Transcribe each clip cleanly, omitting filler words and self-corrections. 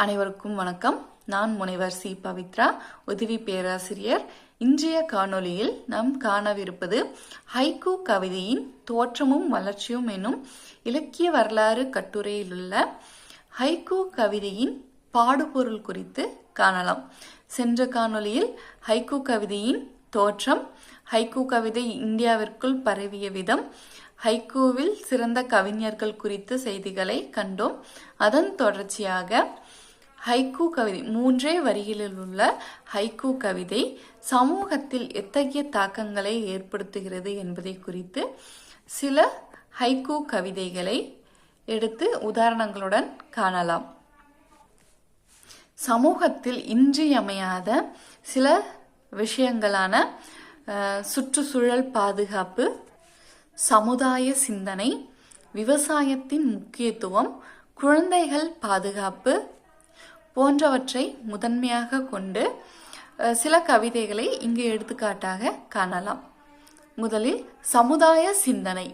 அனைவருக்கும் வணக்கம். நான் முனைவர் சி பவித்ரா, உதவி பேராசிரியர். இன்றைய காணொளியில் நாம் காணவிருப்பது ஹைக்கூ கவிதையின் தோற்றமும் வளர்ச்சியும் என்னும் இலக்கிய வரலாறு கட்டுரையில் உள்ள ஹைக்கூ கவிதையின் பாடுபொருள் குறித்து காணலாம். சென்ற காணொளியில் ஹைக்கூ கவிதையின் தோற்றம், ஹைக்கூ கவிதை இந்தியாவிற்குள் பரவிய விதம், ஹைக்கூவில் சிறந்த கவிஞர்கள் குறித்த செய்திகளை கண்டோம். அதன் தொடர்ச்சியாக ஹைக்கூ கவிதை, 3 வரிகளில் உள்ள ஹைக்கூ கவிதை சமூகத்தில் எத்தகைய தாக்கங்களை ஏற்படுத்துகிறது என்பதை குறித்து சில ஹைக்கூ கவிதைகளை எடுத்து உதாரணங்களுடன் காணலாம். சமூகத்தில் இன்றியமையாத சில விஷயங்களான சுற்றுச்சூழல் பாதுகாப்பு, சமுதாய சிந்தனை, விவசாயத்தின் முக்கியத்துவம், குழந்தைகள் பாதுகாப்பு போன்றவற்றை முதன்மையாக கொண்டு சில கவிதைகளை இங்கு எடுத்துக்காட்டாக காணலாம். முதலில் சமுதாய சிந்தனை.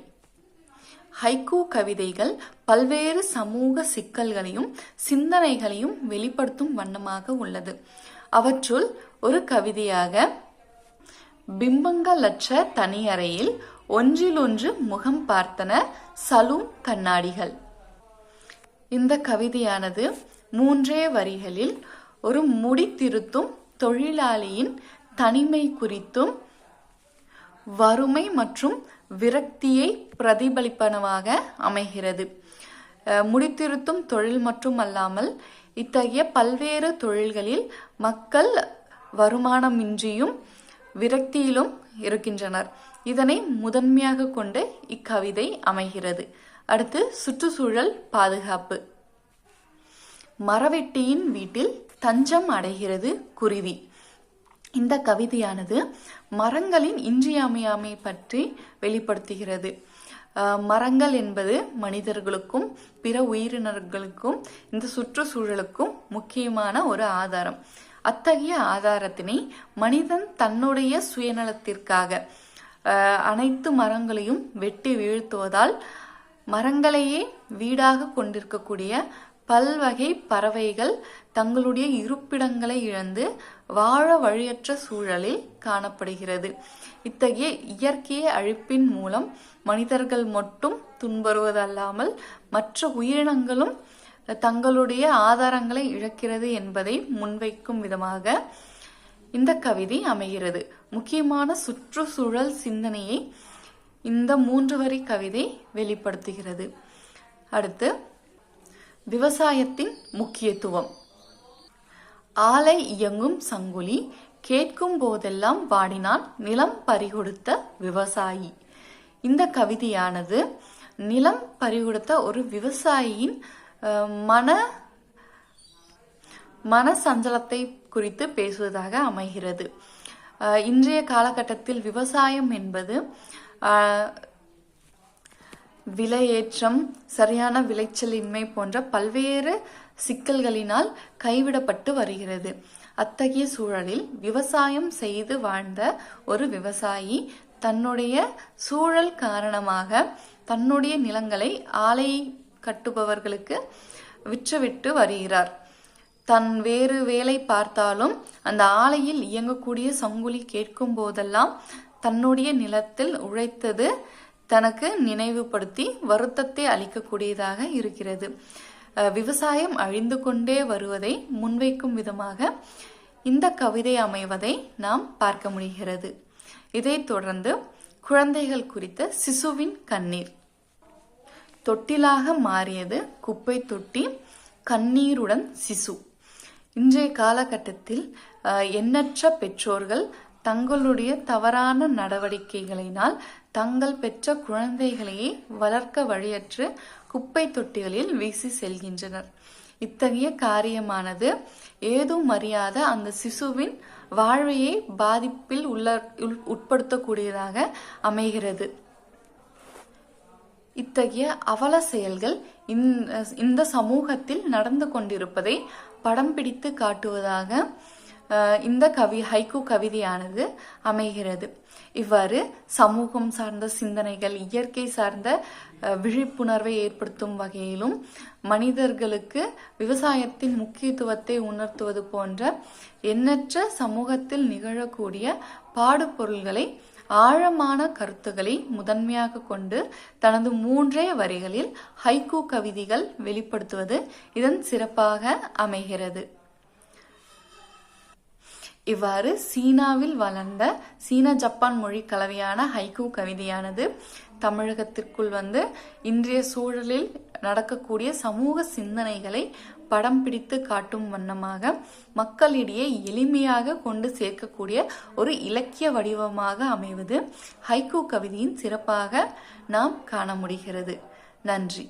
ஹைக்கூ கவிதைகள் பல்வேறு சமூக சிக்கல்களையும் சிந்தனைகளையும் வெளிப்படுத்தும் வண்ணமாக உள்ளது. அவற்றுள் ஒரு கவிதையாக பிம்பங்களற்ற தனியறையில் ஒன்றிலொன்று முகம் பார்த்தன சலூன் கண்ணாடிகள். இந்த கவிதையானது 3 வரிகளில் ஒரு முடித்திருத்தும் தொழிலாளியின் தனிமை குறித்தும் வறுமை மற்றும் விரக்தியை பிரதிபலிப்பனவாக அமைகிறது. முடித்திருத்தும் தொழில் மட்டும் அல்லாமல் இத்தகைய பல்வேறு தொழில்களில் மக்கள் வருமானமின்றியும் விரக்தியிலும் இருக்கின்றனர். இதனை முதன்மையாக கொண்டு இக்கவிதை அமைகிறது. அடுத்து சுற்றுச்சூழல் பாதுகாப்பு. மரவெட்டியின் வீட்டில் தஞ்சம் அடைகிறது குருவி. இந்த கவிதையானது மரங்களின் இன்றியமையாமை பற்றி வெளிப்படுத்துகிறது. மரங்கள் என்பது மனிதர்களுக்கும் பிற உயிரினர்களுக்கும் இந்த சுற்றுச்சூழலுக்கும் முக்கியமான ஒரு ஆதாரம். அத்தகைய ஆதாரத்தினை மனிதன் தன்னுடைய சுயநலத்திற்காக அனைத்து மரங்களையும் வெட்டி வீழ்த்துவதால் மரங்களையே வீடாக கொண்டிருக்கக்கூடிய பல்வகை பறவைகள் தங்களுடைய இருப்பிடங்களை இழந்து வாழ வழியற்ற சூழலில் காணப்படுகிறது. இத்தகைய இயற்கை அழிப்பின் மூலம் மனிதர்கள் மட்டும் துன்புறுவதல்லாமல் மற்ற உயிரினங்களும் தங்களுடைய ஆதாரங்களை இழக்கிறது என்பதை முன்வைக்கும் விதமாக இந்த கவிதை அமைகிறது. முக்கியமான சுற்றுச்சூழல் சிந்தனையை இந்த 3 வரி கவிதை வெளிப்படுத்துகிறது. அடுத்து விவசாயத்தின் முக்கியத்துவம். ஆலை இயங்கும் சங்குலி, கேட்கும் போதெல்லாம் வாடினான் நிலம் பறிகொடுத்த விவசாயி. இந்த கவிதையானது நிலம் பறிகொடுத்த ஒரு விவசாயியின் மன சஞ்சலத்தை குறித்து பேசுவதாக அமைகிறது. இன்றைய காலகட்டத்தில் விவசாயம் என்பது விலையேற்றம், சரியான விளைச்சலின்மை போன்ற பல்வேறு சிக்கல்களினால் கைவிடப்பட்டு வருகிறது. அத்தகைய சூழலில் விவசாயம் செய்து வாழ்ந்த ஒரு விவசாயி தன்னுடைய சூழல் காரணமாக தன்னுடைய நிலங்களை ஆலை கட்டுபவர்களுக்கு விற்றுவிட்டு வருகிறார். தன் வேறு வேலை பார்த்தாலும் அந்த ஆலையில் இயங்கக்கூடிய சங்குலி கேட்கும் போதெல்லாம் தன்னுடைய நிலத்தில் உழைத்தது தனக்கு நினைவுபடுத்தி வருத்தத்தை அளிக்கக்கூடியதாக இருக்கிறது. விவசாயம் அழிந்து கொண்டே வருவதை முன்வைக்கும் விதமாக இந்த கவிதை அமைவதை நாம் பார்க்க முடிகிறது. இதைத் தொடர்ந்து குழந்தைகள் குறித்த சிசுவின் கண்ணீர். தொட்டிலாக மாறியது குப்பை தொட்டி, கண்ணீருடன் சிசு. இன்றைய காலகட்டத்தில் எண்ணற்ற பெற்றோர்கள் தங்களுடைய தவறான நடவடிக்கைகளினால் தங்கள் பெற்ற குழந்தைகளையே வளர்க்க வழியற்று குப்பை தொட்டிகளில் வீசி செல்கின்றனர். இத்தகைய காரியமானது ஏதும் அறியாத அந்த சிசுவின் வாழ்வையை பாதிப்பில் உட்படுத்தக்கூடியதாக அமைகிறது. இத்தகைய அவல செயல்கள் இந்த சமூகத்தில் நடந்து கொண்டிருப்பதை படம் பிடித்து காட்டுவதாக இந்த ஹைக்கூ கவிதையானது அமைகிறது. இவ்வாறு சமூகம் சார்ந்த சிந்தனைகள், இயற்கை சார்ந்த விழிப்புணர்வை ஏற்படுத்தும் வகையிலும், மனிதர்களுக்கு விவசாயத்தின் முக்கியத்துவத்தை உணர்த்துவது போன்ற எண்ணற்ற சமூகத்தில் நிகழக்கூடிய பாடுபொருள்களை, ஆழமான கருத்துக்களை முதன்மையாக கொண்டு தனது 3 வரிகளில் ஹைக்கூ கவிதைகள் வெளிப்படுத்துவது இதன் சிறப்பாக அமைகிறது. இவ்வாறு சீனாவில் வளர்ந்த சீன ஜப்பான் மொழி கலவையான ஹைக்கூ கவிதையானது தமிழகத்திற்குள் இன்றைய சூழலில் நடக்கக்கூடிய சமூக சிந்தனைகளை படம் பிடித்து காட்டும் வண்ணமாக மக்களிடையே எளிமையாக கொண்டு சேர்க்கக்கூடிய ஒரு இலக்கிய வடிவமாக அமைவது ஹைக்கூ கவிதையின் சிறப்பாக நாம் காண முடிகிறது. நன்றி.